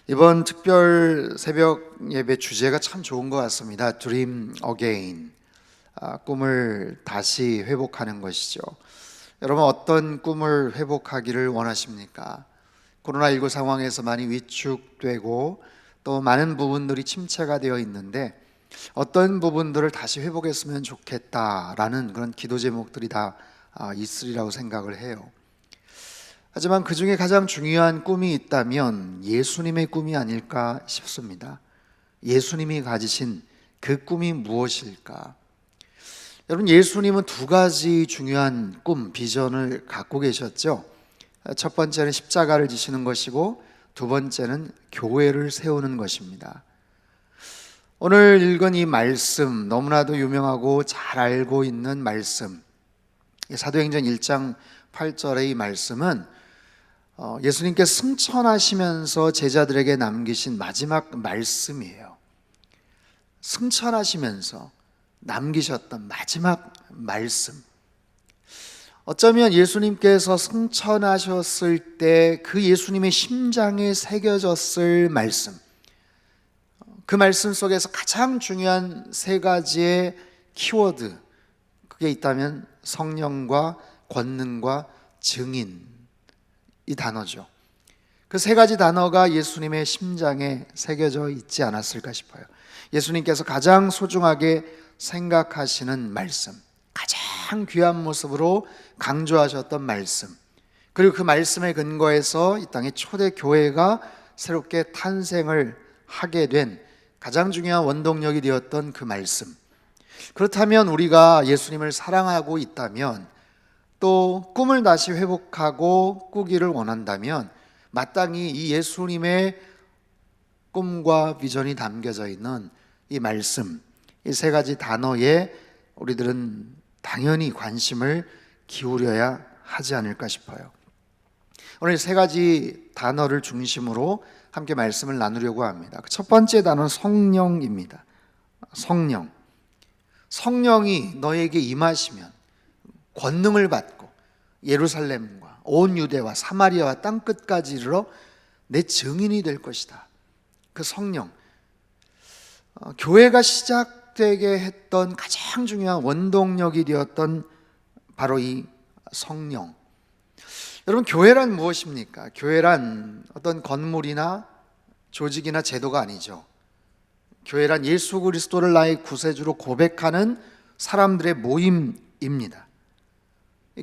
이번 특별 새벽 예배 주제가 참 좋은 것 같습니다. Dream Again, 꿈을 다시 회복하는 것이죠. 여러분, 어떤 꿈을 회복하기를 원하십니까? 코로나19 상황에서 많이 위축되고 또 많은 부분들이 침체가 되어 있는데 어떤 부분들을 다시 회복했으면 좋겠다라는 그런 기도 제목들이 다 있으리라고 생각을 해요. 하지만 그 중에 가장 중요한 꿈이 있다면 예수님의 꿈이 아닐까 싶습니다. 예수님이 가지신 그 꿈이 무엇일까? 여러분, 예수님은 두 가지 중요한 꿈, 비전을 갖고 계셨죠. 첫 번째는 십자가를 지시는 것이고 두 번째는 교회를 세우는 것입니다. 오늘 읽은 이 말씀, 너무나도 유명하고 잘 알고 있는 말씀, 사도행전 1장 8절의 이 말씀은 예수님께 승천하시면서 제자들에게 남기신 마지막 말씀이에요. 승천하시면서 남기셨던 마지막 말씀. 어쩌면 예수님께서 승천하셨을 때 그 예수님의 심장에 새겨졌을 말씀, 그 말씀 속에서 가장 중요한 세 가지의 키워드, 그게 있다면 성령과 권능과 증인, 이 단어죠. 그 세 가지 단어가 예수님의 심장에 새겨져 있지 않았을까 싶어요. 예수님께서 가장 소중하게 생각하시는 말씀, 가장 귀한 모습으로 강조하셨던 말씀, 그리고 그 말씀에 근거해서 이 땅의 초대 교회가 새롭게 탄생을 하게 된 가장 중요한 원동력이 되었던 그 말씀. 그렇다면 우리가 예수님을 사랑하고 있다면, 또 꿈을 다시 회복하고 꾸기를 원한다면 마땅히 이 예수님의 꿈과 비전이 담겨져 있는 이 말씀, 이 세 가지 단어에 우리들은 당연히 관심을 기울여야 하지 않을까 싶어요. 오늘 세 가지 단어를 중심으로 함께 말씀을 나누려고 합니다. 첫 번째 단어는 성령입니다. 성령. 성령이 너에게 임하시면 권능을 받고 예루살렘과 온 유대와 사마리아와 땅끝까지 이르러 내 증인이 될 것이다. 그 성령, 교회가 시작되게 했던 가장 중요한 원동력이 되었던 바로 이 성령. 여러분, 교회란 무엇입니까? 교회란 어떤 건물이나 조직이나 제도가 아니죠. 교회란 예수 그리스도를 나의 구세주로 고백하는 사람들의 모임입니다.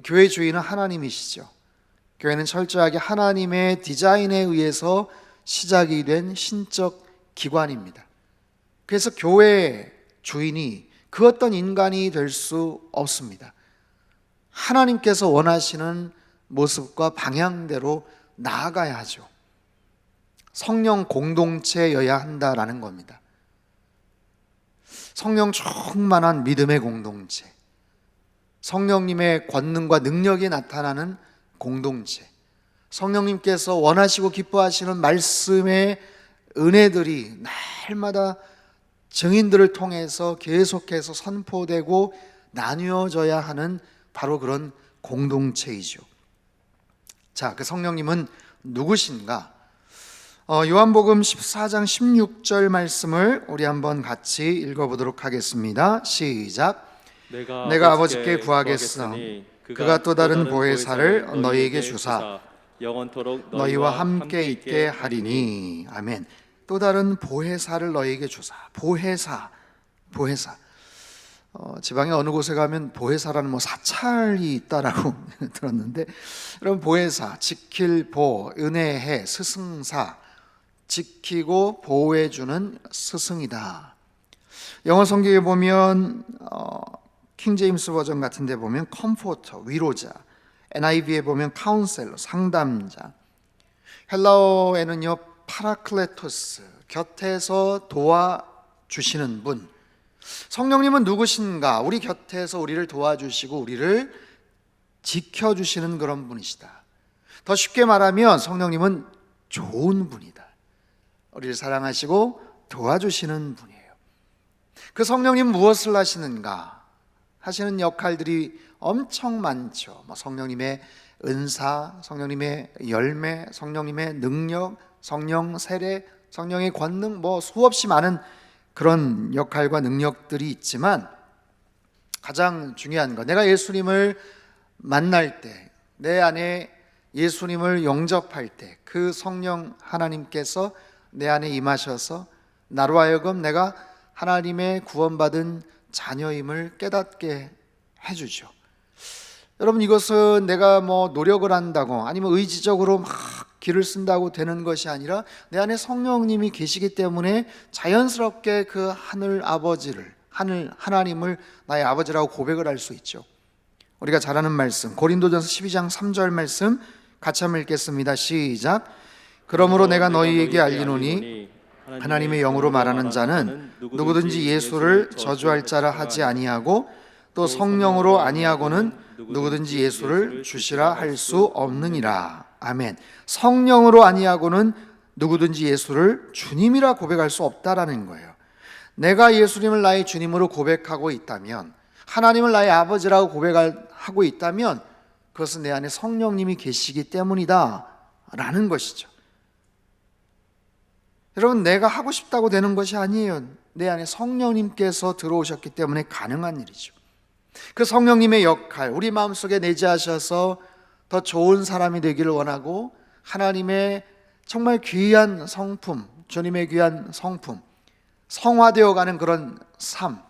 교회 주인은 하나님이시죠. 교회는 철저하게 하나님의 디자인에 의해서 시작이 된 신적 기관입니다. 그래서 교회 주인이 그 어떤 인간이 될 수 없습니다. 하나님께서 원하시는 모습과 방향대로 나아가야 하죠. 성령 공동체여야 한다라는 겁니다. 성령 충만한 믿음의 공동체, 성령님의 권능과 능력이 나타나는 공동체, 성령님께서 원하시고 기뻐하시는 말씀의 은혜들이 날마다 증인들을 통해서 계속해서 선포되고 나뉘어져야 하는 바로 그런 공동체이죠. 자, 그 성령님은 누구신가? 요한복음 14장 16절 말씀을 우리 한번 같이 읽어보도록 하겠습니다. 시작. 내가 아버지께 구하겠으나 그가 또 다른 보혜사를 너희에게 주사 영원토록 너희와 함께 있게 하리니. 아멘. 또 다른 보혜사를 너희에게 주사. 보혜사. 지방의 어느 곳에 가면 보혜사라는 사찰이 있다라고 들었는데, 여러분, 보혜사, 지킬 보, 은혜해, 스승사, 지키고 보호해주는 스승이다. 영어 성경에 보면 킹 제임스 버전 같은 데 보면 컴포터, 위로자, NIV에 보면 카운셀러, 상담자, 헬라어에는요 파라클레토스, 곁에서 도와주시는 분. 성령님은 누구신가? 우리 곁에서 우리를 도와주시고 우리를 지켜주시는 그런 분이시다. 더 쉽게 말하면 성령님은 좋은 분이다. 우리를 사랑하시고 도와주시는 분이에요. 그 성령님 무엇을 하시는가? 하시는 역할들이 엄청 많죠. 성령님의 은사, 성령님의 열매, 성령님의 능력, 성령 세례, 성령의 권능, 뭐 수없이 많은 그런 역할과 능력들이 있지만 가장 중요한 것, 내가 예수님을 만날 때, 내 안에 예수님을 영접할 때 그 성령 하나님께서 내 안에 임하셔서 나로 하여금 내가 하나님의 구원받은 자녀임을 깨닫게 해주죠. 여러분, 이것은 내가 뭐 노력을 한다고 아니면 의지적으로 막 길을 쓴다고 되는 것이 아니라 내 안에 성령님이 계시기 때문에 자연스럽게 그 하늘 아버지를, 하나님을 나의 아버지라고 고백을 할 수 있죠. 우리가 잘 아는 말씀, 고린도전서 12장 3절 말씀 같이 한번 읽겠습니다. 시작. 그러므로 내가 너희에게 알리노니 하나님의 영으로 말하는 자는 누구든지 예수를 저주할 자라 하지 아니하고 또 성령으로 아니하고는 누구든지 예수를 주시라 할 수 없느니라. 아멘. 성령으로 아니하고는 누구든지 예수를 주님이라 고백할 수 없다라는 거예요. 내가 예수님을 나의 주님으로 고백하고 있다면, 하나님을 나의 아버지라고 고백하고 있다면 그것은 내 안에 성령님이 계시기 때문이다 라는 것이죠. 여러분, 내가 하고 싶다고 되는 것이 아니에요. 내 안에 성령님께서 들어오셨기 때문에 가능한 일이죠. 그 성령님의 역할, 우리 마음속에 내재하셔서 더 좋은 사람이 되기를 원하고 하나님의 정말 귀한 성품, 주님의 귀한 성품, 성화되어가는 그런 삶.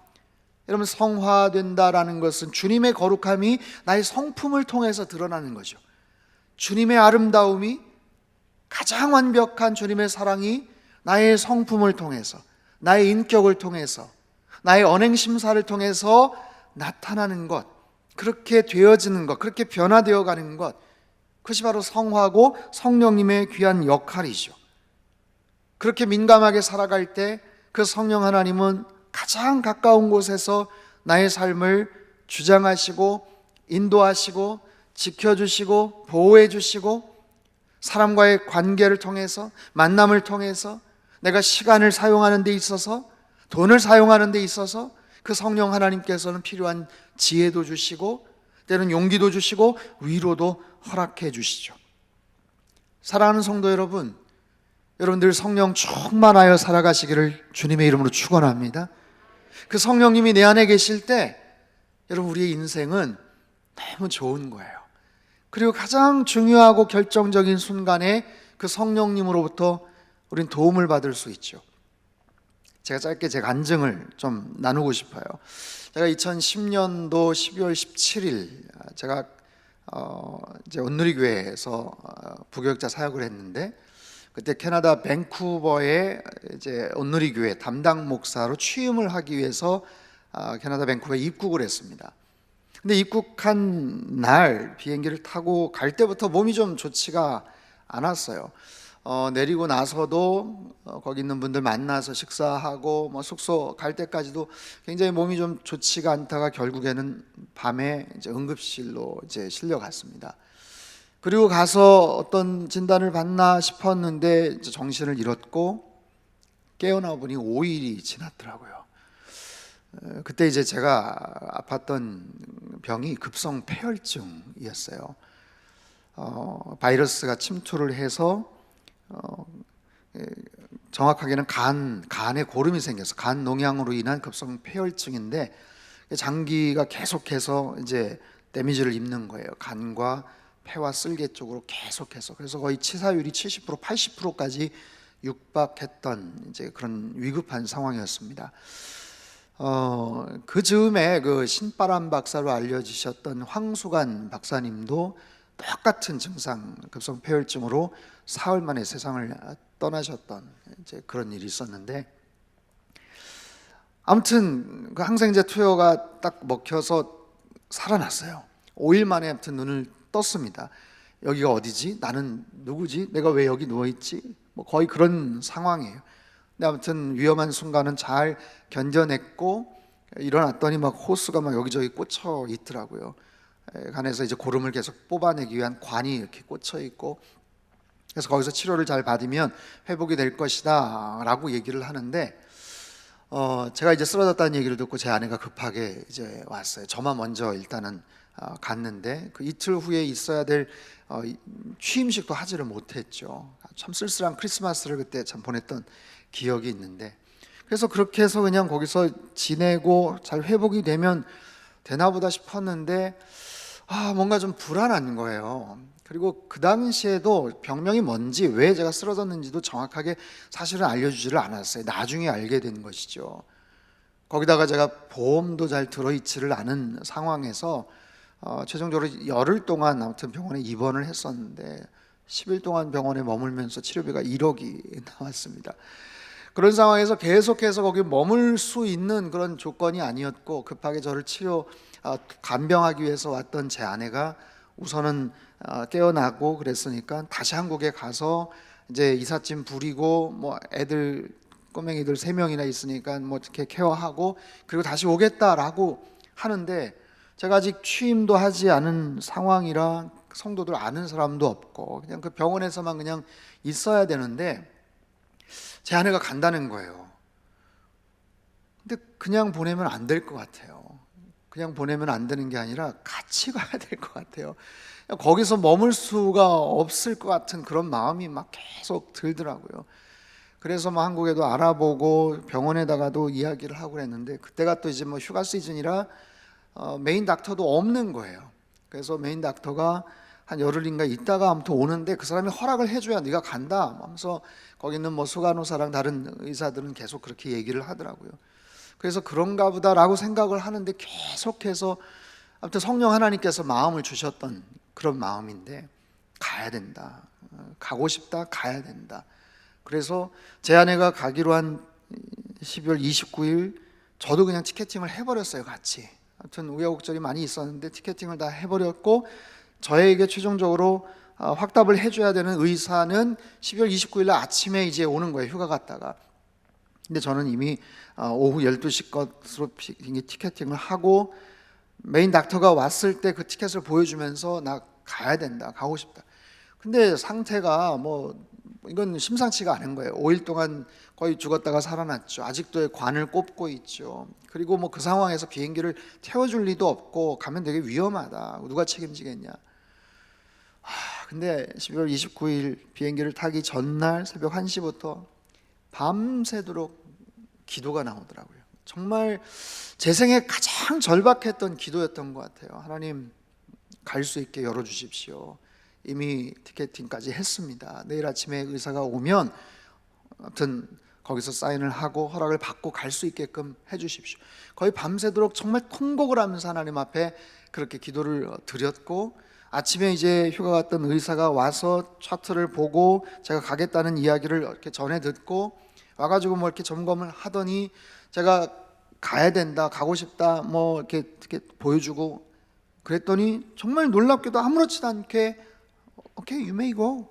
여러분, 성화된다라는 것은 주님의 거룩함이 나의 성품을 통해서 드러나는 거죠. 주님의 아름다움이, 가장 완벽한 주님의 사랑이 나의 성품을 통해서, 나의 인격을 통해서, 나의 언행심사를 통해서 나타나는 것, 그렇게 되어지는 것, 그렇게 변화되어 가는 것, 그것이 바로 성화고 성령님의 귀한 역할이죠. 그렇게 민감하게 살아갈 때 그 성령 하나님은 가장 가까운 곳에서 나의 삶을 주장하시고 인도하시고 지켜주시고 보호해주시고, 사람과의 관계를 통해서, 만남을 통해서, 내가 시간을 사용하는 데 있어서, 돈을 사용하는 데 있어서 그 성령 하나님께서는 필요한 지혜도 주시고 때로는 용기도 주시고 위로도 허락해 주시죠. 사랑하는 성도 여러분, 여러분들 성령 충만하여 살아가시기를 주님의 이름으로 축원합니다. 그 성령님이 내 안에 계실 때 여러분, 우리의 인생은 너무 좋은 거예요. 그리고 가장 중요하고 결정적인 순간에 그 성령님으로부터 우린 도움을 받을 수 있죠. 제가 짧게 제 간증을 좀 나누고 싶어요. 제가 2010년도 12월 17일 제가 이제 온누리교회에서 부교육자 사역을 했는데, 그때 캐나다 밴쿠버에 이제 온누리교회 담당 목사로 취임을 하기 위해서 캐나다 밴쿠버에 입국을 했습니다. 근데 입국한 날 비행기를 타고 갈 때부터 몸이 좀 좋지가 않았어요. 내리고 나서도 거기 있는 분들 만나서 식사하고 뭐 숙소 갈 때까지도 굉장히 몸이 좀 좋지가 않다가 결국에는 밤에 이제 응급실로 이제 실려갔습니다. 그리고 가서 어떤 진단을 받나 싶었는데 이제 정신을 잃었고 깨어나 보니 5일이 지났더라고요. 그때 이제 제가 아팠던 병이 급성 폐혈증이었어요. 바이러스가 침투를 해서 정확하게는 간에 고름이 생겨서 간 농양으로 인한 급성 폐혈증인데, 장기가 계속해서 이제 데미지를 입는 거예요. 간과 폐와 쓸개 쪽으로 계속해서. 그래서 거의 치사율이 70%, 80%까지 육박했던 이제 그런 위급한 상황이었습니다. 그 즈음에 그 신바람 박사로 알려지셨던 황수관 박사님도 똑같은 증상, 급성 폐혈증으로 사흘 만에 세상을 떠나셨던 이제 그런 일이 있었는데, 아무튼 그 항생제 투여가 딱 먹혀서 살아났어요. 5일 만에 아무튼 눈을 떴습니다. 여기가 어디지? 나는 누구지? 내가 왜 여기 누워있지? 뭐 거의 그런 상황이에요. 근데 아무튼 위험한 순간은 잘 견뎌냈고, 일어났더니 막 호수가 막 여기저기 꽂혀 있더라고요. 간에서 이제 고름을 계속 뽑아내기 위한 관이 이렇게 꽂혀 있고, 그래서 거기서 치료를 잘 받으면 회복이 될 것이다 라고 얘기를 하는데, 제가 이제 쓰러졌다는 얘기를 듣고 제 아내가 급하게 이제 왔어요. 저만 먼저 일단은 갔는데 그 이틀 후에 있어야 될 취임식도 하지를 못했죠. 참 쓸쓸한 크리스마스를 그때 참 보냈던 기억이 있는데, 그래서 그렇게 해서 그냥 거기서 지내고 잘 회복이 되면 되나 보다 싶었는데 뭔가 좀 불안한 거예요. 그리고 그 당시에도 병명이 뭔지, 왜 제가 쓰러졌는지도 정확하게 사실은 알려주지를 않았어요. 나중에 알게 된 것이죠. 거기다가 제가 보험도 잘 들어있지를 않은 상황에서 최종적으로 열흘 동안 아무튼 병원에 입원을 했었는데 10일 동안 병원에 머물면서 치료비가 1억이 나왔습니다. 그런 상황에서 계속해서 거기 머물 수 있는 그런 조건이 아니었고, 급하게 저를 간병하기 위해서 왔던 제 아내가 우선은 깨어나고 그랬으니까 다시 한국에 가서 이제 이삿짐 부리고 뭐 애들 꼬맹이들 3명이나 있으니까 뭐 이렇게 케어하고 그리고 다시 오겠다라고 하는데, 제가 아직 취임도 하지 않은 상황이라 성도들 아는 사람도 없고 그냥 그 병원에서만 그냥 있어야 되는데 제 아내가 간다는 거예요. 근데 그냥 보내면 안 될 것 같아요. 그냥 보내면 안 되는 게 아니라 같이 가야 될 것 같아요. 거기서 머물 수가 없을 것 같은 그런 마음이 막 계속 들더라고요. 그래서 뭐 한국에도 알아보고 병원에다가도 이야기를 하고 그랬는데, 그때가 또 이제 뭐 휴가 시즌이라 메인 닥터도 없는 거예요. 그래서 메인 닥터가 한 열흘인가 있다가 아무튼 오는데 그 사람이 허락을 해줘야 네가 간다 하면서 거기 있는 뭐 수간호사랑 다른 의사들은 계속 그렇게 얘기를 하더라고요. 그래서 그런가 보다라고 생각을 하는데 계속해서 아무튼 성령 하나님께서 마음을 주셨던 그런 마음인데, 가야 된다, 가고 싶다, 가야 된다. 그래서 제 아내가 가기로 한 12월 29일 저도 그냥 티켓팅을 해버렸어요. 같이. 아무튼 우여곡절이 많이 있었는데 티켓팅을 다 해버렸고, 저에게 최종적으로 확답을 해줘야 되는 의사는 12월 29일 날 아침에 이제 오는 거예요. 휴가 갔다가. 근데 저는 이미 오후 12시 것으로 티켓팅을 하고 메인 닥터가 왔을 때 그 티켓을 보여주면서 나 가야 된다, 가고 싶다. 근데 상태가 뭐 이건 심상치가 않은 거예요. 5일 동안 거의 죽었다가 살아났죠. 아직도 관을 꼽고 있죠. 그리고 뭐 그 상황에서 비행기를 태워줄 리도 없고 가면 되게 위험하다. 누가 책임지겠냐. 근데 12월 29일 비행기를 타기 전날 새벽 1시부터 밤새도록 기도가 나오더라고요. 정말 제 생에 가장 절박했던 기도였던 것 같아요. 하나님, 갈 수 있게 열어주십시오. 이미 티켓팅까지 했습니다. 내일 아침에 의사가 오면 아무튼 거기서 사인을 하고 허락을 받고 갈 수 있게끔 해주십시오. 거의 밤새도록 정말 통곡을 하면서 하나님 앞에 그렇게 기도를 드렸고, 아침에 이제 휴가 갔던 의사가 와서 차트를 보고 제가 가겠다는 이야기를 이렇게 전해 듣고 와가지고 뭐 이렇게 점검을 하더니 제가 가야 된다, 가고 싶다 뭐 이렇게 보여주고 그랬더니 정말 놀랍게도 아무렇지도 않게 오케이, you may go,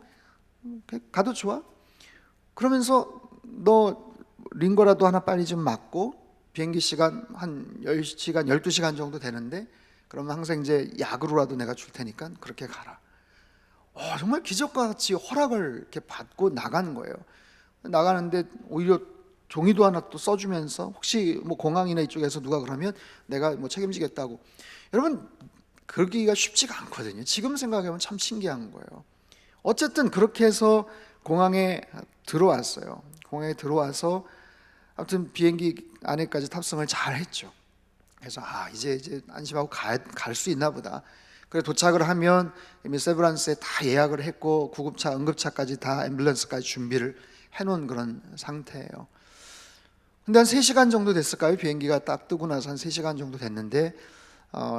가도 좋아. 그러면서 너 링거라도 하나 빨리 좀 맞고 비행기 시간 한 10시간 12시간 정도 되는데 그러면 항상 이제 약으로라도 내가 줄 테니까 그렇게 가라. 정말 기적과 같이 허락을 이렇게 받고 나가는 거예요. 나가는데 오히려 종이도 하나 또 써주면서 혹시 뭐 공항이나 이쪽에서 누가 그러면 내가 뭐 책임지겠다고. 여러분, 그러기가 쉽지가 않거든요. 지금 생각해보면 참 신기한 거예요. 어쨌든 그렇게 해서 공항에 들어왔어요. 공항에 들어와서 아무튼 비행기 안에까지 탑승을 잘 했죠. 그래서 이제 안심하고 갈 수 있나 보다. 그래 도착을 하면 이미 세브란스에 다 예약을 했고 구급차, 응급차까지 다 앰뷸런스까지 준비를 해놓은 그런 상태예요. 근데 한 3시간 정도 됐을까요? 비행기가 딱 뜨고 나서 한 3시간 정도 됐는데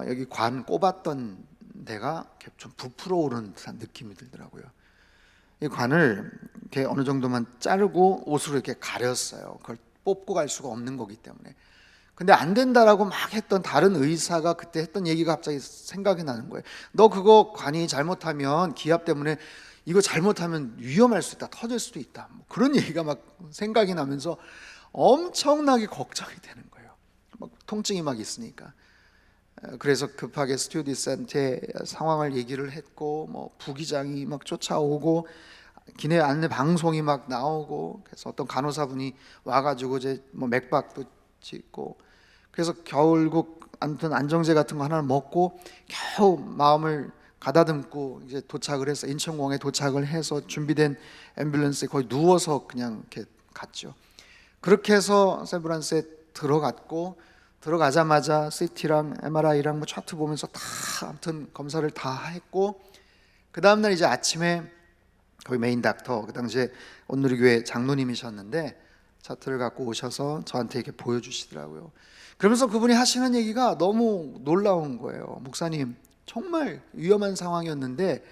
여기 관 꼽았던 데가 좀 부풀어 오르는 듯한 느낌이 들더라고요. 이 관을 이렇게 어느 정도만 자르고 옷으로 이렇게 가렸어요. 그걸 뽑고 갈 수가 없는 거기 때문에. 근데 안 된다라고 막 했던 다른 의사가 그때 했던 얘기가 갑자기 생각이 나는 거예요. 너 그거 관이 잘못하면 기압 때문에 이거 잘못하면 위험할 수 있다, 터질 수도 있다, 뭐 그런 얘기가 막 생각이 나면서 엄청나게 걱정이 되는 거예요. 막 통증이 막 있으니까. 그래서 급하게 스튜어디스한테 상황을 얘기를 했고 뭐 부기장이 막 쫓아오고 기내 안내 방송이 막 나오고 그래서 어떤 간호사분이 와가지고 이제 뭐 맥박도 찍고 그래서 결국 아무튼 안정제 같은 거 하나 먹고 겨우 마음을 가다듬고 이제 도착을 해서 인천공항에 도착을 해서 준비된 앰뷸런스에 거의 누워서 그냥 이렇게 갔죠. 그렇게 해서 샌프란시스코에 들어갔고, 들어가자마자 CT랑 MRI랑 뭐 차트 보면서 다 아무튼 검사를 다 했고, 그 다음날 이제 아침에 거기 메인 닥터, 그 당시에 온누리교회 장로님이셨는데 차트를 갖고 오셔서 저한테 이렇게 보여주시더라고요. 그러면서 그분이 하시는 얘기가 너무 놀라운 거예요. 목사님, 정말 위험한 상황이었는데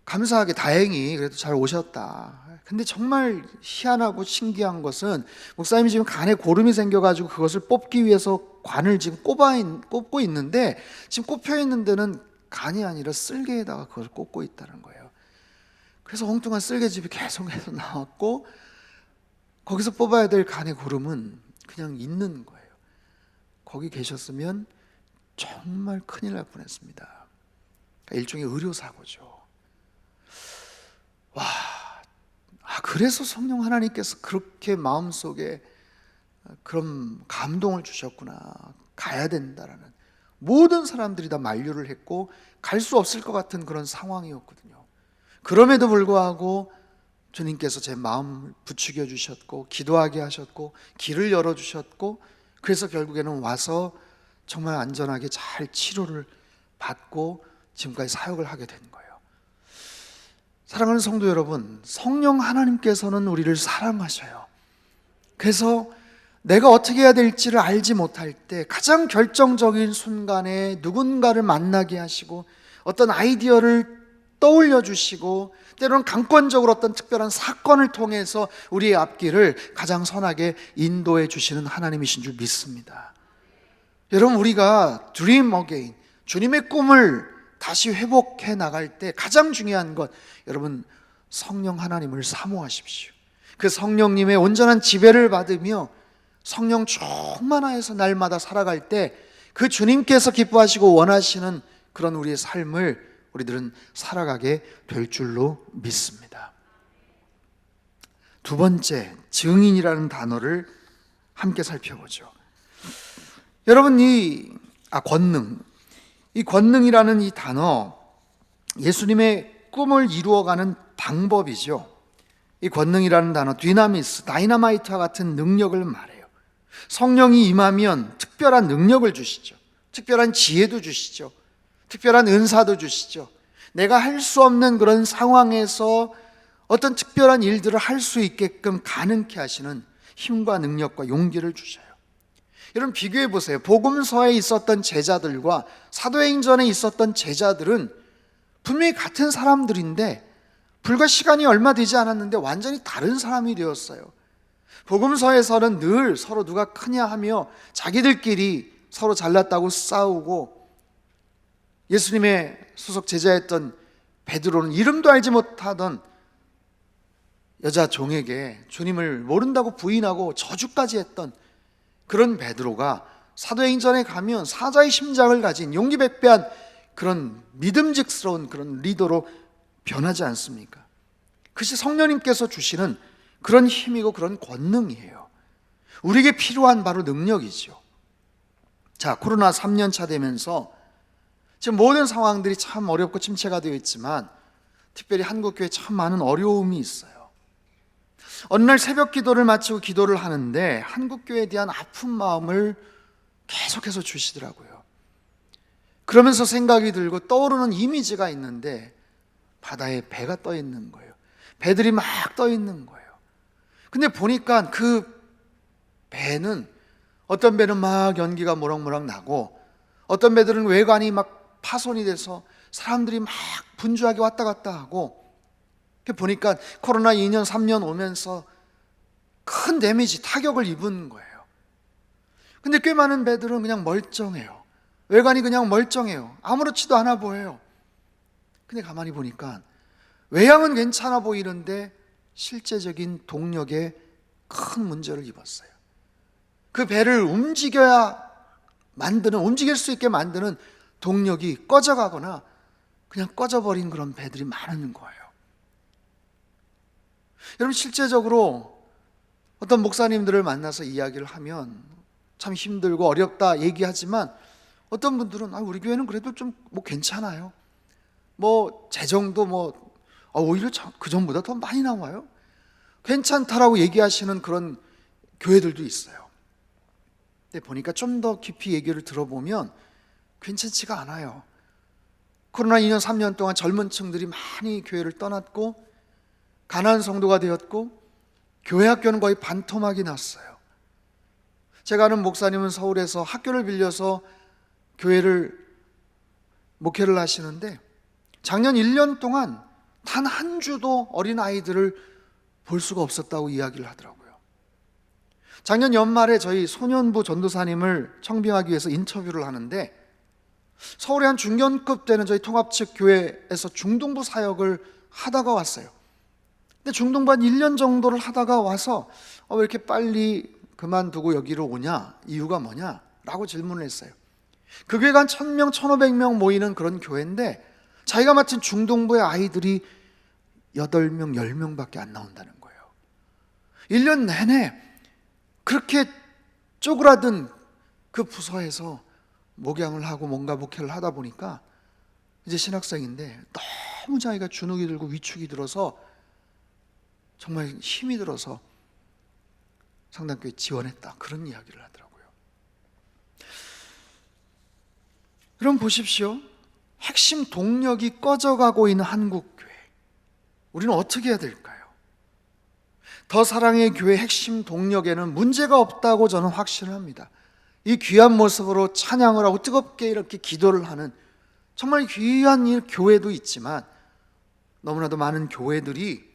감사하게 다행히 그래도 잘 오셨다. 근데 정말 희한하고 신기한 것은 목사님이 지금 간에 고름이 생겨가지고 그것을 뽑기 위해서 관을 지금 꼽고 있는데, 지금 꼽혀 있는 데는 간이 아니라 쓸개에다가 그걸 꽂고 있다는 거예요. 그래서 엉뚱한 쓸개즙이 계속해서 나왔고, 거기서 뽑아야 될 간의 고름은 그냥 있는 거예요. 거기 계셨으면 정말 큰일 날 뻔했습니다. 그러니까 일종의 의료사고죠. 와, 그래서 성령 하나님께서 그렇게 마음속에 그런 감동을 주셨구나. 가야 된다라는, 모든 사람들이 다 만류를 했고 갈 수 없을 것 같은 그런 상황이었거든요. 그럼에도 불구하고 주님께서 제 마음을 부추겨 주셨고 기도하게 하셨고 길을 열어 주셨고, 그래서 결국에는 와서 정말 안전하게 잘 치료를 받고 지금까지 사역을 하게 된 거예요. 사랑하는 성도 여러분, 성령 하나님께서는 우리를 사랑하셔요. 그래서 내가 어떻게 해야 될지를 알지 못할 때 가장 결정적인 순간에 누군가를 만나게 하시고 어떤 아이디어를 떠올려 주시고, 때로는 강권적으로 어떤 특별한 사건을 통해서 우리의 앞길을 가장 선하게 인도해 주시는 하나님이신 줄 믿습니다. 여러분, 우리가 Dream Again, 주님의 꿈을 다시 회복해 나갈 때 가장 중요한 것, 여러분, 성령 하나님을 사모하십시오. 그 성령님의 온전한 지배를 받으며 성령 충만하여서 날마다 살아갈 때 그 주님께서 기뻐하시고 원하시는 그런 우리의 삶을 우리들은 살아가게 될 줄로 믿습니다. 두 번째, 증인이라는 단어를 함께 살펴보죠. 여러분, 권능, 이 권능이라는 이 단어, 예수님의 꿈을 이루어가는 방법이죠. 이 권능이라는 단어, 디나미스, 다이나마이트와 같은 능력을 말해요. 성령이 임하면 특별한 능력을 주시죠. 특별한 지혜도 주시죠. 특별한 은사도 주시죠. 내가 할 수 없는 그런 상황에서 어떤 특별한 일들을 할 수 있게끔 가능케 하시는 힘과 능력과 용기를 주셔요. 여러분, 비교해 보세요. 복음서에 있었던 제자들과 사도행전에 있었던 제자들은 분명히 같은 사람들인데 불과 시간이 얼마 되지 않았는데 완전히 다른 사람이 되었어요. 복음서에서는 늘 서로 누가 크냐 하며 자기들끼리 서로 잘났다고 싸우고, 예수님의 소속 제자였던 베드로는 이름도 알지 못하던 여자 종에게 주님을 모른다고 부인하고 저주까지 했던 그런 베드로가 사도행전에 가면 사자의 심장을 가진 용기백배한 그런 믿음직스러운 그런 리더로 변하지 않습니까? 그것이 성령님께서 주시는 그런 힘이고 그런 권능이에요. 우리에게 필요한 바로 능력이죠. 자, 코로나 3년 차 되면서 지금 모든 상황들이 참 어렵고 침체가 되어 있지만 특별히 한국교회에 참 많은 어려움이 있어요. 어느 날 새벽 기도를 마치고 기도를 하는데 한국교회에 대한 아픈 마음을 계속해서 주시더라고요. 그러면서 생각이 들고 떠오르는 이미지가 있는데 바다에 배가 떠 있는 거예요. 배들이 막 떠 있는 거예요. 근데 보니까 그 배는, 어떤 배는 막 연기가 모락모락 나고 어떤 배들은 외관이 막 파손이 돼서 사람들이 막 분주하게 왔다 갔다 하고, 보니까 코로나 2년 3년 오면서 큰 데미지, 타격을 입은 거예요. 근데 꽤 많은 배들은 그냥 멀쩡해요. 외관이 그냥 멀쩡해요. 아무렇지도 않아 보여요. 근데 가만히 보니까 외양은 괜찮아 보이는데 실제적인 동력에 큰 문제를 입었어요. 그 배를 움직일 수 있게 만드는 동력이 꺼져가거나 그냥 꺼져버린 그런 배들이 많은 거예요. 여러분, 실제적으로 어떤 목사님들을 만나서 이야기를 하면 참 힘들고 어렵다 얘기하지만 어떤 분들은 우리 교회는 그래도 좀 뭐 괜찮아요. 뭐 재정도 오히려 그 전보다 더 많이 나와요. 괜찮다라고 얘기하시는 그런 교회들도 있어요. 근데 보니까 좀 더 깊이 얘기를 들어보면 괜찮지가 않아요. 코로나 2년 3년 동안 젊은 층들이 많이 교회를 떠났고 가난한 성도가 되었고 교회 학교는 거의 반토막이 났어요. 제가 아는 목사님은 서울에서 학교를 빌려서 교회를 목회를 하시는데 작년 1년 동안 단 한 주도 어린아이들을 볼 수가 없었다고 이야기를 하더라고요. 작년 연말에 저희 소년부 전도사님을 청빙하기 위해서 인터뷰를 하는데 서울의 한 중견급 되는 저희 통합측 교회에서 중동부 사역을 하다가 왔어요. 근데 중동부 한 1년 정도를 하다가 와서 왜 이렇게 빨리 그만두고 여기로 오냐? 이유가 뭐냐? 라고 질문을 했어요. 그 교회가 한 1000명, 1500명 모이는 그런 교회인데 자기가 맡은 중동부의 아이들이 8명, 10명밖에 안 나온다는 거예요. 1년 내내 그렇게 쪼그라든 그 부서에서 목양을 하고 뭔가 목회를 하다 보니까 이제 신학생인데 너무 자기가 주눅이 들고 위축이 들어서 정말 힘이 들어서 상당교회 지원했다, 그런 이야기를 하더라고요. 여러분 보십시오. 핵심 동력이 꺼져가고 있는 한국교회, 우리는 어떻게 해야 될까요? 더 사랑의 교회 핵심 동력에는 문제가 없다고 저는 확신을 합니다. 이 귀한 모습으로 찬양을 하고 뜨겁게 이렇게 기도를 하는 정말 귀한 이 교회도 있지만 너무나도 많은 교회들이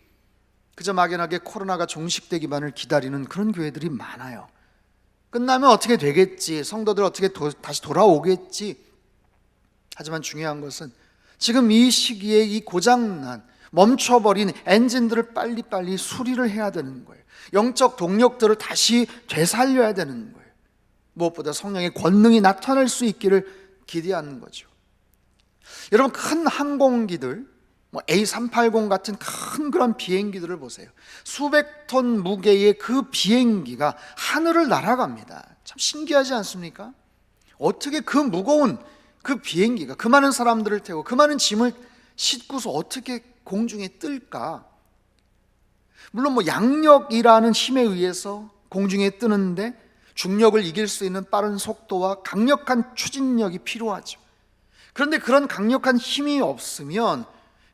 그저 막연하게 코로나가 종식되기만을 기다리는 그런 교회들이 많아요. 끝나면 어떻게 되겠지, 성도들 어떻게 다시 돌아오겠지. 하지만 중요한 것은 지금 이 시기에 이 고장난 멈춰버린 엔진들을 빨리빨리 수리를 해야 되는 거예요. 영적 동력들을 다시 되살려야 되는 거예요. 무엇보다 성령의 권능이 나타날 수 있기를 기대하는 거죠. 여러분 큰 항공기들, A380 같은 큰 그런 비행기들을 보세요. 수백 톤 무게의 그 비행기가 하늘을 날아갑니다. 참 신기하지 않습니까? 어떻게 그 무거운 그 비행기가 그 많은 사람들을 태우고 그 많은 짐을 싣고서 어떻게 공중에 뜰까? 물론 양력이라는 힘에 의해서 공중에 뜨는데 중력을 이길 수 있는 빠른 속도와 강력한 추진력이 필요하죠. 그런데 그런 강력한 힘이 없으면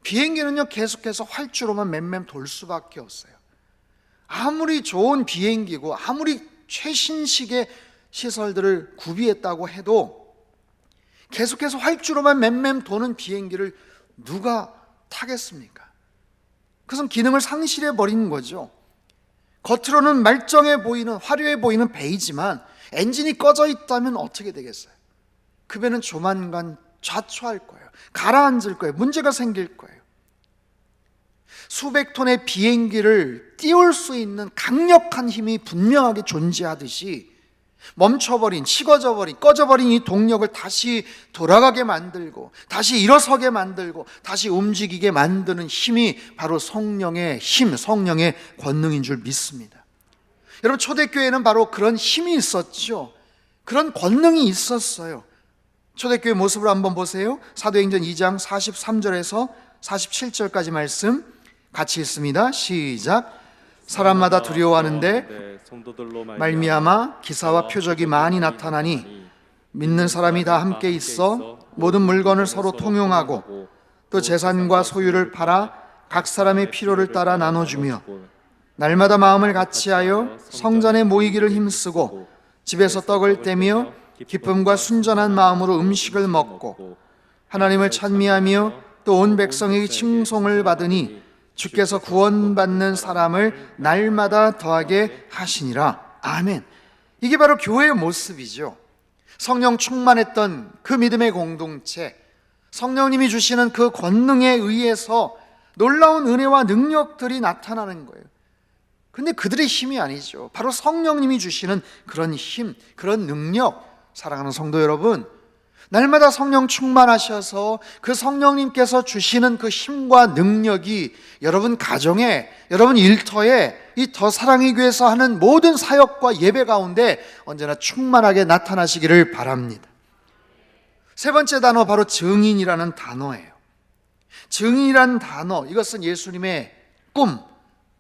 비행기는요 계속해서 활주로만 맴맴 돌 수밖에 없어요. 아무리 좋은 비행기고 아무리 최신식의 시설들을 구비했다고 해도 계속해서 활주로만 맴맴 도는 비행기를 누가 타겠습니까? 그것은 기능을 상실해 버리는 거죠. 겉으로는 말짱해 보이는, 화려해 보이는 배이지만 엔진이 꺼져 있다면 어떻게 되겠어요? 그 배는 조만간 좌초할 거예요. 가라앉을 거예요. 문제가 생길 거예요. 수백 톤의 비행기를 띄울 수 있는 강력한 힘이 분명하게 존재하듯이 멈춰버린, 식어져버린, 꺼져버린 이 동력을 다시 돌아가게 만들고 다시 일어서게 만들고 다시 움직이게 만드는 힘이 바로 성령의 힘, 성령의 권능인 줄 믿습니다. 여러분 초대교회는 바로 그런 힘이 있었죠. 그런 권능이 있었어요. 초대교회 모습을 한번 보세요. 사도행전 2장 43절에서 47절까지 말씀 같이 읽습니다. 시작. 사람마다 두려워하는데 말미암아 기사와 표적이 많이 나타나니 믿는 사람이 다 함께 있어 모든 물건을 서로 통용하고 또 재산과 소유를 팔아 각 사람의 필요를 따라 나눠주며 날마다 마음을 같이하여 성전에 모이기를 힘쓰고 집에서 떡을 떼며 기쁨과 순전한 마음으로 음식을 먹고 하나님을 찬미하며 또 온 백성에게 칭송을 받으니 주께서 구원받는 사람을 날마다 더하게 하시니라. 아멘. 이게 바로 교회의 모습이죠. 성령 충만했던 그 믿음의 공동체, 성령님이 주시는 그 권능에 의해서 놀라운 은혜와 능력들이 나타나는 거예요. 근데 그들의 힘이 아니죠. 바로 성령님이 주시는 그런 힘, 그런 능력. 사랑하는 성도 여러분, 날마다 성령 충만하셔서 그 성령님께서 주시는 그 힘과 능력이 여러분 가정에, 여러분 일터에 이 더 사랑의 교회에서 하는 모든 사역과 예배 가운데 언제나 충만하게 나타나시기를 바랍니다. 세 번째 단어, 바로 증인이라는 단어예요. 증인이라는 단어, 이것은 예수님의 꿈,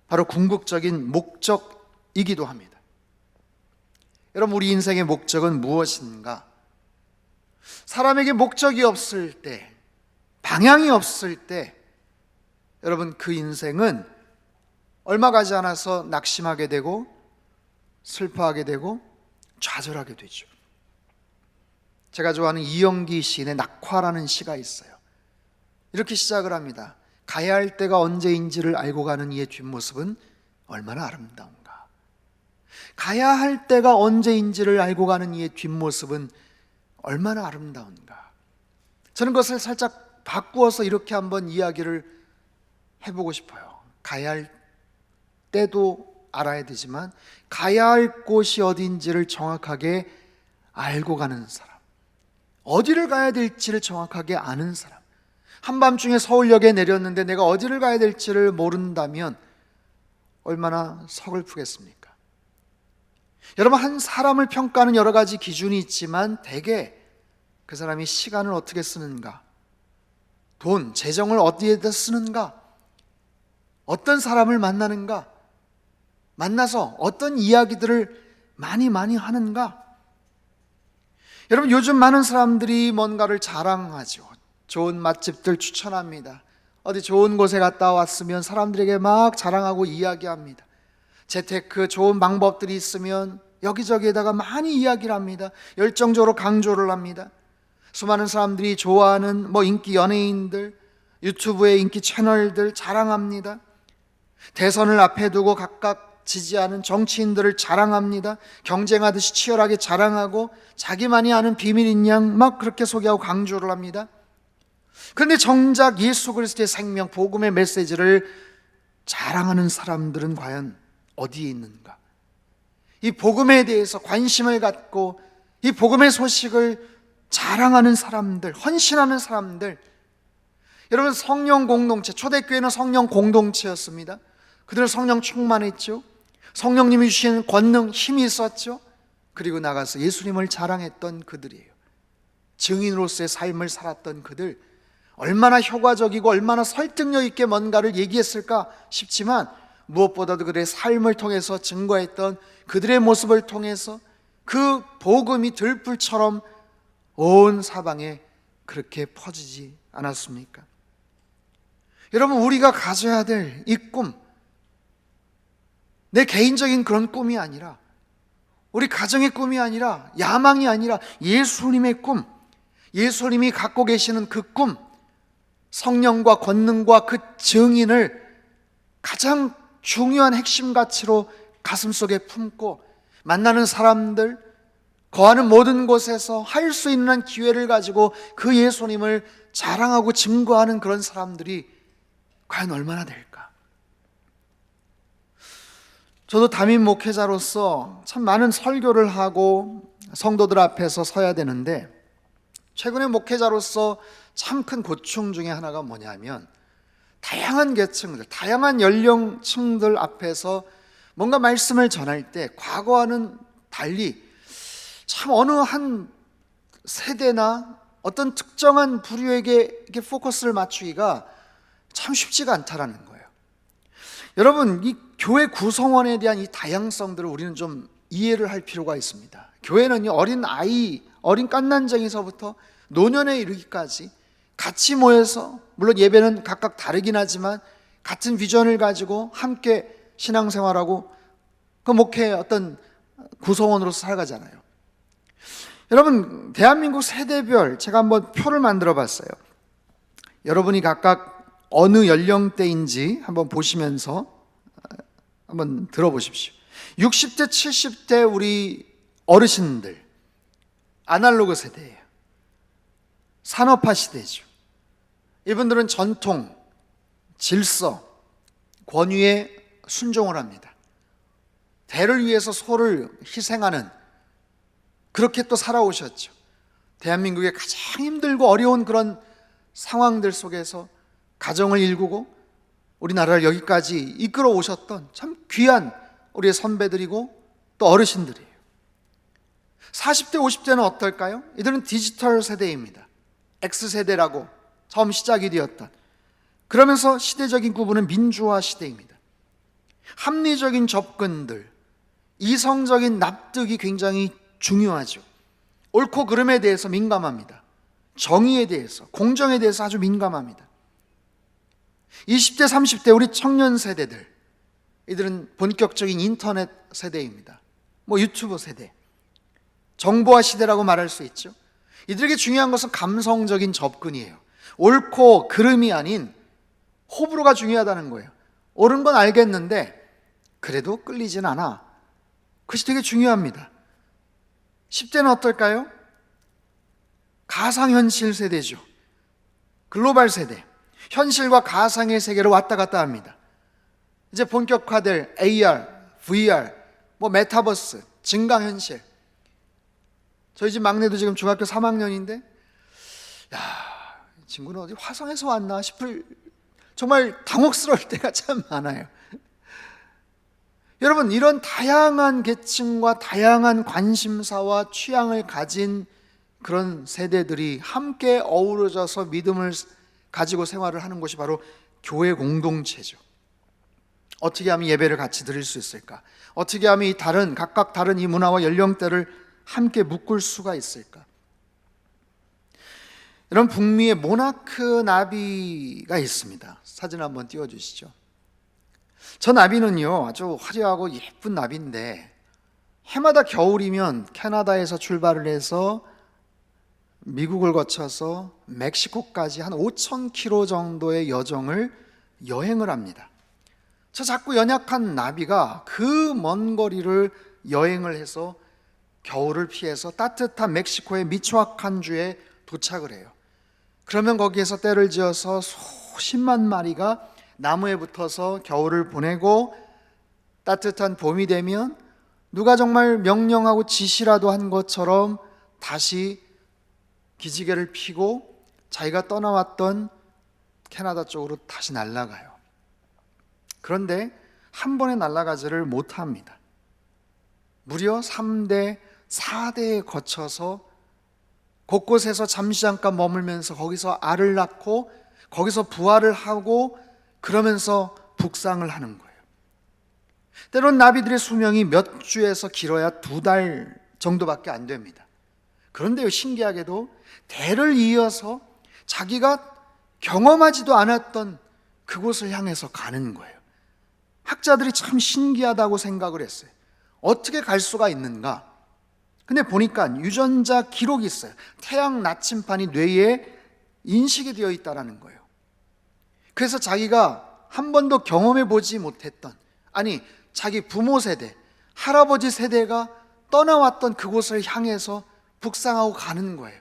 바로 궁극적인 목적이기도 합니다. 여러분, 우리 인생의 목적은 무엇인가? 사람에게 목적이 없을 때, 방향이 없을 때, 여러분, 그 인생은 얼마 가지 않아서 낙심하게 되고 슬퍼하게 되고 좌절하게 되죠. 제가 좋아하는 이영기 시인의 낙화라는 시가 있어요. 이렇게 시작을 합니다. 가야 할 때가 언제인지를 알고 가는 이의 뒷모습은 얼마나 아름다운가. 가야 할 때가 언제인지를 알고 가는 이의 뒷모습은 얼마나 아름다운가. 저는 그것을 살짝 바꾸어서 이렇게 한번 이야기를 해보고 싶어요. 가야 할 때도 알아야 되지만 가야 할 곳이 어딘지를 정확하게 알고 가는 사람, 어디를 가야 될지를 정확하게 아는 사람. 한밤중에 서울역에 내렸는데 내가 어디를 가야 될지를 모른다면 얼마나 서글프겠습니까? 여러분, 한 사람을 평가하는 여러 가지 기준이 있지만 대개 그 사람이 시간을 어떻게 쓰는가, 돈, 재정을 어디에다 쓰는가, 어떤 사람을 만나는가, 만나서 어떤 이야기들을 많이 하는가. 여러분, 요즘 많은 사람들이 뭔가를 자랑하죠. 좋은 맛집들 추천합니다. 어디 좋은 곳에 갔다 왔으면 사람들에게 막 자랑하고 이야기합니다. 재테크 좋은 방법들이 있으면 여기저기에다가 많이 이야기를 합니다. 열정적으로 강조를 합니다. 수많은 사람들이 좋아하는 인기 연예인들, 유튜브의 인기 채널들 자랑합니다. 대선을 앞에 두고 각각 지지하는 정치인들을 자랑합니다. 경쟁하듯이 치열하게 자랑하고 자기만이 아는 비밀인 양 막 그렇게 소개하고 강조를 합니다. 그런데 정작 예수 그리스도의 생명, 복음의 메시지를 자랑하는 사람들은 과연 어디에 있는가? 이 복음에 대해서 관심을 갖고 이 복음의 소식을 자랑하는 사람들, 헌신하는 사람들. 여러분, 성령 공동체, 초대교회는 성령 공동체였습니다. 그들은 성령 충만했죠. 성령님이 주신 권능, 힘이 있었죠. 그리고 나가서 예수님을 자랑했던 그들이에요. 증인으로서의 삶을 살았던 그들, 얼마나 효과적이고 얼마나 설득력 있게 뭔가를 얘기했을까 싶지만 무엇보다도 그들의 삶을 통해서 증거했던 그들의 모습을 통해서 그 복음이 들불처럼 온 사방에 그렇게 퍼지지 않았습니까? 여러분, 우리가 가져야 될 이 꿈, 내 개인적인 그런 꿈이 아니라, 우리 가정의 꿈이 아니라, 야망이 아니라 예수님의 꿈, 예수님이 갖고 계시는 그 꿈, 성령과 권능과 그 증인을 가장 중요한 핵심 가치로 가슴속에 품고 만나는 사람들, 거하는 모든 곳에서 할 수 있는 기회를 가지고 그 예수님을 자랑하고 증거하는 그런 사람들이 과연 얼마나 될까? 저도 담임 목회자로서 참 많은 설교를 하고 성도들 앞에서 서야 되는데, 최근에 목회자로서 참 큰 고충 중에 하나가 뭐냐면, 다양한 계층들, 다양한 연령층들 앞에서 뭔가 말씀을 전할 때 과거와는 달리 참 어느 한 세대나 어떤 특정한 부류에게 이렇게 포커스를 맞추기가 참 쉽지가 않다라는 거예요. 여러분, 이 교회 구성원에 대한 이 다양성들을 우리는 좀 이해를 할 필요가 있습니다. 교회는 어린 아이, 어린 갓난쟁이서부터 노년에 이르기까지 같이 모여서, 물론 예배는 각각 다르긴 하지만 같은 비전을 가지고 함께 신앙생활하고 그 목회의 어떤 구성원으로서 살아가잖아요. 여러분, 대한민국 세대별 제가 한번 표를 만들어 봤어요. 여러분이 각각 어느 연령대인지 한번 보시면서 한번 들어보십시오. 60대, 70대 우리 어르신들, 아날로그 세대예요. 산업화 시대죠. 이분들은 전통, 질서, 권위에 순종을 합니다. 대를 위해서 소를 희생하는, 그렇게 또 살아오셨죠. 대한민국의 가장 힘들고 어려운 그런 상황들 속에서 가정을 일구고 우리나라를 여기까지 이끌어 오셨던 참 귀한 우리의 선배들이고 또 어르신들이에요. 40대, 50대는 어떨까요? 이들은 디지털 세대입니다. X세대라고 처음 시작이 되었던, 그러면서 시대적인 구분은 민주화 시대입니다. 합리적인 접근들, 이성적인 납득이 굉장히 중요하죠. 옳고 그름에 대해서 민감합니다. 정의에 대해서, 공정에 대해서 아주 민감합니다. 20대, 30대 우리 청년 세대들, 이들은 본격적인 인터넷 세대입니다. 유튜브 세대, 정보화 시대라고 말할 수 있죠. 이들에게 중요한 것은 감성적인 접근이에요. 옳고 그름이 아닌 호불호가 중요하다는 거예요. 옳은 건 알겠는데 그래도 끌리진 않아. 그것이 되게 중요합니다. 10대는 어떨까요? 가상현실 세대죠. 글로벌 세대, 현실과 가상의 세계를 왔다 갔다 합니다. 이제 본격화될 AR, VR, 메타버스, 증강현실. 저희 집 막내도 지금 중학교 3학년인데 이 친구는 어디 화성에서 왔나 싶을, 정말 당혹스러울 때가 참 많아요. 여러분, 이런 다양한 계층과 다양한 관심사와 취향을 가진 그런 세대들이 함께 어우러져서 믿음을 가지고 생활을 하는 것이 바로 교회 공동체죠. 어떻게 하면 예배를 같이 드릴 수 있을까? 어떻게 하면 이 각각 다른 이 문화와 연령대를 함께 묶을 수가 있을까? 이런 북미의 모나크 나비가 있습니다. 사진 한번 띄워주시죠. 저 나비는요, 아주 화려하고 예쁜 나비인데 해마다 겨울이면 캐나다에서 출발을 해서 미국을 거쳐서 멕시코까지 한 5,000km 정도의 여행을 합니다. 저 작고 연약한 나비가 그 먼 거리를 여행을 해서 겨울을 피해서 따뜻한 멕시코의 미초아칸주에 도착을 해요. 그러면 거기에서 떼를 지어서 수십만 마리가 나무에 붙어서 겨울을 보내고 따뜻한 봄이 되면 누가 정말 명령하고 지시라도 한 것처럼 다시 기지개를 피고 자기가 떠나왔던 캐나다 쪽으로 다시 날아가요. 그런데 한 번에 날아가지를 못합니다. 무려 3대, 4대에 거쳐서 곳곳에서 잠시 잠깐 머물면서 거기서 알을 낳고 거기서 부화를 하고 그러면서 북상을 하는 거예요. 때론 나비들의 수명이 몇 주에서 길어야 2달 정도밖에 안 됩니다. 그런데요, 신기하게도 대를 이어서 자기가 경험하지도 않았던 그곳을 향해서 가는 거예요. 학자들이 참 신기하다고 생각을 했어요. 어떻게 갈 수가 있는가? 근데 보니까 유전자 기록이 있어요. 태양 나침반이 뇌에 인식이 되어 있다는 거예요. 그래서 자기가 한 번도 경험해 보지 못했던, 아니 자기 부모 세대, 할아버지 세대가 떠나왔던 그곳을 향해서 북상하고 가는 거예요.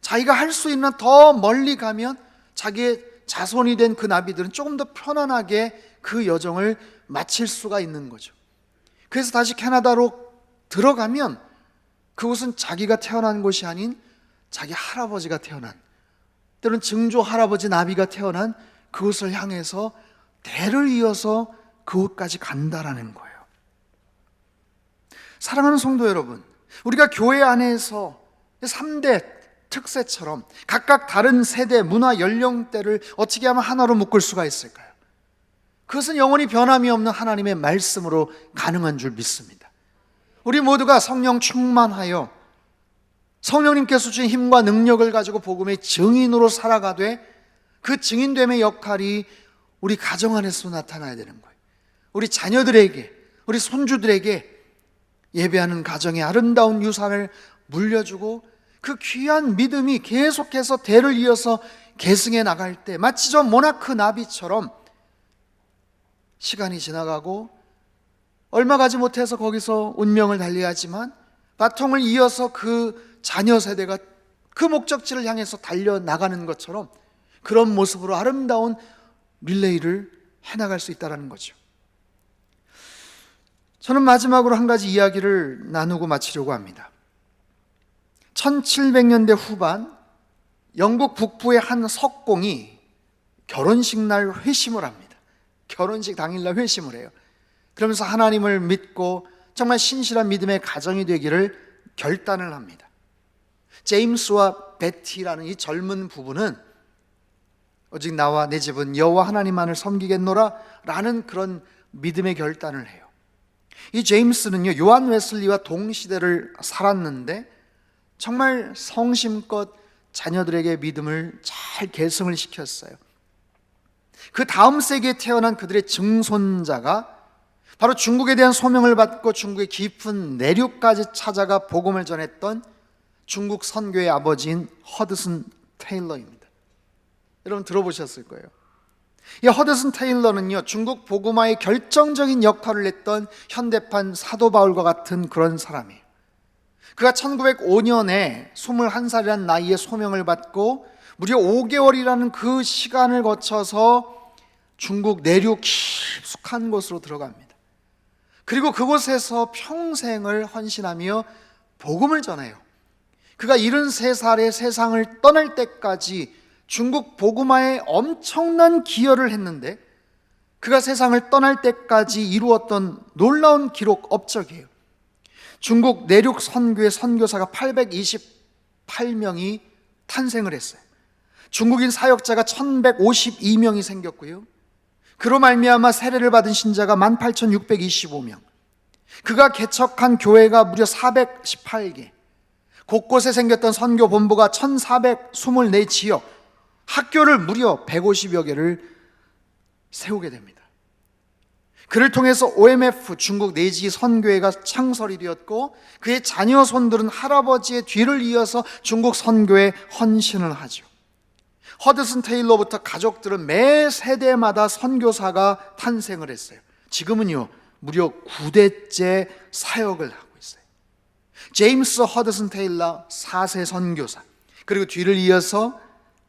자기가 할 수 있는 더 멀리 가면 자기의 자손이 된 그 나비들은 조금 더 편안하게 그 여정을 마칠 수가 있는 거죠. 그래서 다시 캐나다로 들어가면 그곳은 자기가 태어난 곳이 아닌 자기 할아버지가 태어난, 때로는 증조 할아버지 나비가 태어난 그곳을 향해서 대를 이어서 그곳까지 간다라는 거예요. 사랑하는 성도 여러분, 우리가 교회 안에서 3대 특세처럼 각각 다른 세대, 문화, 연령대를 어떻게 하면 하나로 묶을 수가 있을까요? 그것은 영원히 변함이 없는 하나님의 말씀으로 가능한 줄 믿습니다. 우리 모두가 성령 충만하여 성령님께서 주신 힘과 능력을 가지고 복음의 증인으로 살아가되 그 증인됨의 역할이 우리 가정 안에서 나타나야 되는 거예요. 우리 자녀들에게, 우리 손주들에게 예배하는 가정의 아름다운 유산을 물려주고 그 귀한 믿음이 계속해서 대를 이어서 계승해 나갈 때 마치 저 모나크 나비처럼 시간이 지나가고 얼마 가지 못해서 거기서 운명을 달리하지만 바통을 이어서 그 자녀 세대가 그 목적지를 향해서 달려나가는 것처럼 그런 모습으로 아름다운 릴레이를 해나갈 수 있다는 거죠. 저는 마지막으로 한 가지 이야기를 나누고 마치려고 합니다. 1700년대 후반 영국 북부의 한 석공이 결혼식 날 회심을 합니다. 결혼식 당일날 회심을 해요. 그러면서 하나님을 믿고 정말 신실한 믿음의 가정이 되기를 결단을 합니다. 제임스와 베티라는 이 젊은 부부는 오직 나와 내 집은 여호와 하나님만을 섬기겠노라 라는 그런 믿음의 결단을 해요. 이 제임스는요, 요한 웨슬리와 동시대를 살았는데 정말 성심껏 자녀들에게 믿음을 잘 계승을 시켰어요. 그 다음 세기에 태어난 그들의 증손자가 바로 중국에 대한 소명을 받고 중국의 깊은 내륙까지 찾아가 복음을 전했던 중국 선교의 아버지인 허드슨 테일러입니다. 여러분 들어보셨을 거예요. 이 허드슨 테일러는요, 중국 복음화의 결정적인 역할을 했던 현대판 사도 바울과 같은 그런 사람이에요. 그가 1905년에 21살이라는 나이에 소명을 받고 무려 5개월이라는 그 시간을 거쳐서 중국 내륙 깊숙한 곳으로 들어갑니다. 그리고 그곳에서 평생을 헌신하며 복음을 전해요. 그가 73살에 세상을 떠날 때까지 중국 복음화에 엄청난 기여를 했는데 그가 세상을 떠날 때까지 이루었던 놀라운 기록 업적이에요. 중국 내륙 선교의 선교사가 828명이 탄생을 했어요. 중국인 사역자가 1152명이 생겼고요. 그로 말미암아 세례를 받은 신자가 18,625명, 그가 개척한 교회가 무려 418개, 곳곳에 생겼던 선교 본부가 1424지역, 학교를 무려 150여 개를 세우게 됩니다. 그를 통해서 OMF 중국 내지 선교회가 창설이 되었고 그의 자녀 손들은 할아버지의 뒤를 이어서 중국 선교에 헌신을 하죠. 허드슨 테일러부터 가족들은 매 세대마다 선교사가 탄생을 했어요. 지금은요 무려 9대째 사역을 하고 있어요. 제임스 허드슨 테일러 4세 선교사, 그리고 뒤를 이어서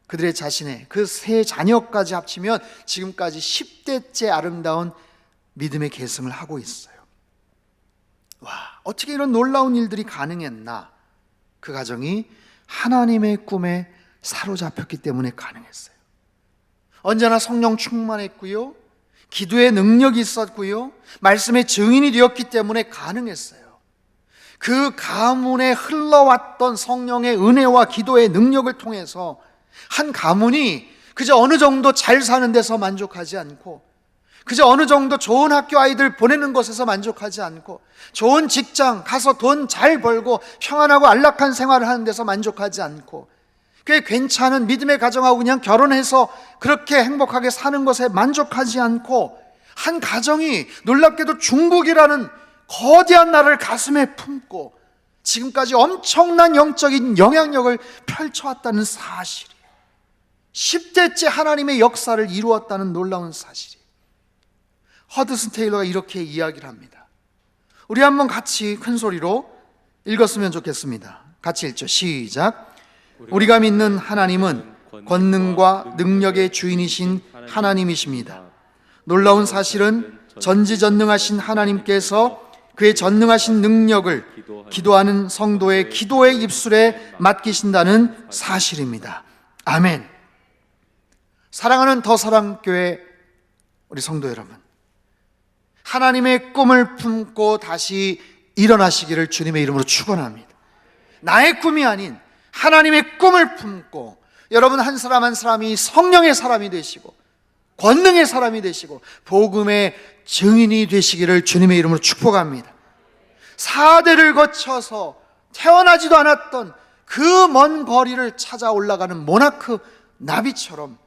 그들의 자신의 그 세 자녀까지 합치면 지금까지 10대째 아름다운 믿음의 계승을 하고 있어요. 와, 어떻게 이런 놀라운 일들이 가능했나? 그 가정이 하나님의 꿈에 사로잡혔기 때문에 가능했어요. 언제나 성령 충만했고요, 기도의 능력이 있었고요, 말씀의 증인이 되었기 때문에 가능했어요. 그 가문에 흘러왔던 성령의 은혜와 기도의 능력을 통해서 한 가문이 그저 어느 정도 잘 사는 데서 만족하지 않고, 그저 어느 정도 좋은 학교 아이들 보내는 것에서 만족하지 않고, 좋은 직장 가서 돈 잘 벌고 평안하고 안락한 생활을 하는 데서 만족하지 않고, 꽤 괜찮은 믿음의 가정하고 그냥 결혼해서 그렇게 행복하게 사는 것에 만족하지 않고, 한 가정이 놀랍게도 중국이라는 거대한 나라를 가슴에 품고 지금까지 엄청난 영적인 영향력을 펼쳐왔다는 사실이에요. 10대째 하나님의 역사를 이루었다는 놀라운 사실이에요. 허드슨 테일러가 이렇게 이야기를 합니다. 우리 한번 같이 큰 소리로 읽었으면 좋겠습니다. 같이 읽죠. 시작. 우리가 믿는 하나님은 권능과 능력의 주인이신 하나님이십니다. 놀라운 사실은 전지전능하신 하나님께서 그의 전능하신 능력을 기도하는 성도의 기도의 입술에 맡기신다는 사실입니다. 아멘. 사랑하는 더사랑교회 우리 성도 여러분, 하나님의 꿈을 품고 다시 일어나시기를 주님의 이름으로 축원합니다. 나의 꿈이 아닌 하나님의 꿈을 품고 여러분 한 사람 한 사람이 성령의 사람이 되시고 권능의 사람이 되시고 복음의 증인이 되시기를 주님의 이름으로 축복합니다. 4대를 거쳐서 태어나지도 않았던 그 먼 거리를 찾아 올라가는 모나크 나비처럼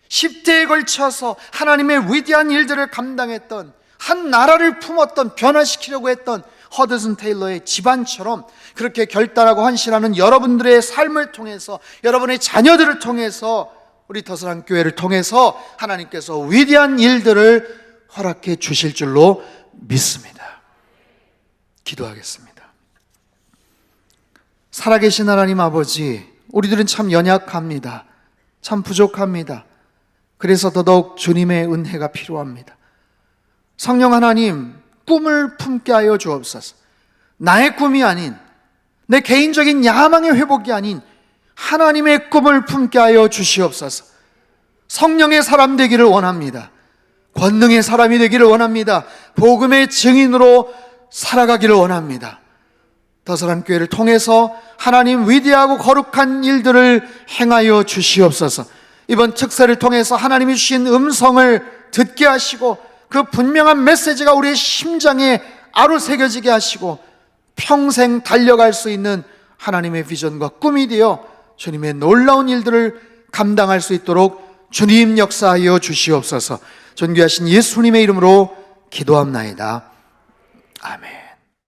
10대에 걸쳐서 하나님의 위대한 일들을 감당했던, 한 나라를 품었던, 변화시키려고 했던 허드슨 테일러의 집안처럼 그렇게 결단하고 헌신하는 여러분들의 삶을 통해서, 여러분의 자녀들을 통해서, 우리 더사랑교회를 통해서 하나님께서 위대한 일들을 허락해 주실 줄로 믿습니다. 기도하겠습니다. 살아계신 하나님 아버지, 우리들은 참 연약합니다. 참 부족합니다. 그래서 더더욱 주님의 은혜가 필요합니다. 성령 하나님, 꿈을 품게 하여 주옵소서. 나의 꿈이 아닌, 내 개인적인 야망의 회복이 아닌 하나님의 꿈을 품게 하여 주시옵소서. 성령의 사람 되기를 원합니다. 권능의 사람이 되기를 원합니다. 복음의 증인으로 살아가기를 원합니다. 더사람교회를 통해서 하나님 위대하고 거룩한 일들을 행하여 주시옵소서. 이번 특사를 통해서 하나님이 주신 음성을 듣게 하시고 그 분명한 메시지가 우리의 심장에 아로새겨지게 하시고 평생 달려갈 수 있는 하나님의 비전과 꿈이 되어 주님의 놀라운 일들을 감당할 수 있도록 주님 역사하여 주시옵소서. 존귀하신 예수님의 이름으로 기도합나이다. 아멘.